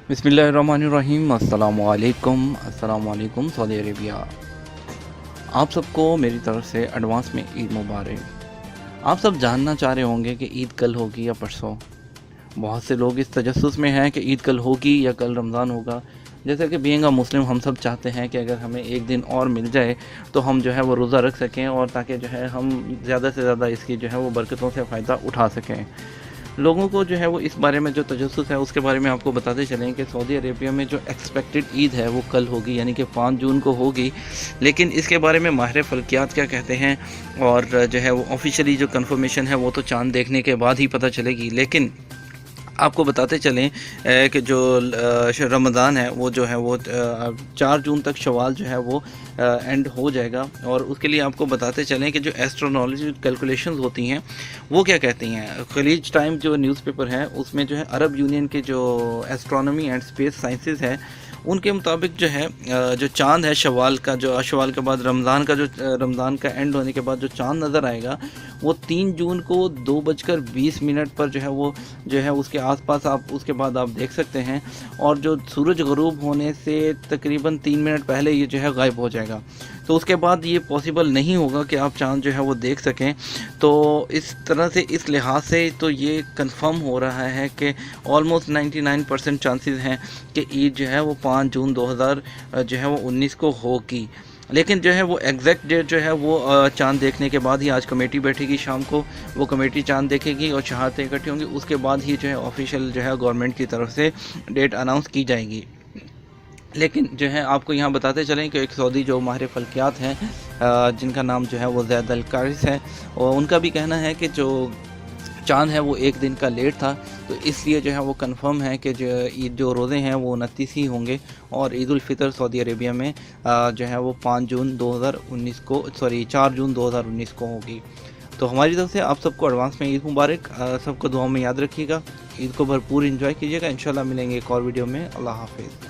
बिस्मिल्लाहिर्रहमानिर्रहीम। अस्सलाम वालेकुम सऊदी अरेबिया। आप सबको मेरी तरफ से एडवांस में ईद मुबारक। आप सब जानना चाह रहे होंगे कि ईद कल होगी या परसों। बहुत से लोग इस तजस्सुस में हैं कि ईद कल होगी या कल रमज़ान होगा। जैसे कि बीइंग अ मुस्लिम हम सब चाहते हैं कि अगर हमें एक दिन और मिल जाए तो हम जो है वो रोज़ा रख सकें, और ताकि जो है हम ज़्यादा से ज़्यादा इसकी जो है वो बरकतों से फ़ायदा उठा सकें। लोगों को जो है वो इस बारे में जो तजस्सुस है उसके बारे में आपको बताते चलें कि सऊदी अरेबिया में जो एक्सपेक्टेड ईद है वो कल होगी, यानी कि 5 जून को होगी। लेकिन इसके बारे में माहिर फ़ल्कियात क्या कहते हैं, और जो है वो ऑफिशियली जो कंफर्मेशन है वो तो चाँद देखने के बाद ही पता चलेगी। लेकिन आपको बताते चलें कि जो रमज़ान है वो जो है वो 4 जून तक शवाल जो है वो एंड हो जाएगा। और उसके लिए आपको बताते चलें कि जो एस्ट्रोनॉलजी कैलकुलेशंस होती हैं वो क्या कहती हैं। खलीज टाइम जो न्यूज़पेपर है उसमें जो है अरब यूनियन के जो एस्ट्रोनॉमी एंड स्पेस साइंसेस है उनके मुताबिक जो है जो चाँद है शवाल का, जो शवाल के बाद रमज़ान का, जो रमज़ान का एंड होने के बाद जो चाँद नज़र आएगा वो 3 जून को 2:20 पर जो है उसके आसपास आप उसके बाद आप देख सकते हैं। और जो सूरज ग़रूब होने से तकरीबन 3 मिनट पहले ये जो है गायब हो जाएगा। तो उसके बाद ये पॉसिबल नहीं होगा कि आप चाँद जो है वो देख सकें। तो इस तरह से, इस लिहाज से तो ये कंफर्म हो रहा है कि ऑलमोस्ट 99% चांसेस हैं कि ईद जो है वो 5 जून 2019 को होगी। लेकिन जो है वो एग्जैक्ट डेट जो है वो चाँद देखने के बाद ही, आज कमेटी बैठेगी शाम को, वो कमेटी चाँद देखेगी और शहादतें इकट्ठी होंगी, उसके बाद ही जो है ऑफिशियल जो है गवर्नमेंट की तरफ से डेट अनाउंस की जाएगी। लेकिन जो है आपको यहाँ बताते चलें कि एक सऊदी जो माहिर फ़ल्कियात हैं जिनका नाम जो है वो ज़ैद अल कारिस है, और उनका भी कहना है कि जो चाँद है वो एक दिन का लेट था, तो इसलिए जो है वो कंफर्म है कि जो ईद जो रोज़े हैं वो 29 ही होंगे। और ईद उल फ़ितर सऊदी अरेबिया में जो है वो 4 जून 2019 को होगी। तो हमारी तरफ से आप सबको एडवांस में ईद मुबारक। सबको दुआ में याद रखिएगा। ईद को भरपूर इंजॉय कीजिएगा। इंशाल्लाह मिलेंगे एक और वीडियो में। अल्लाह हाफ़िज़।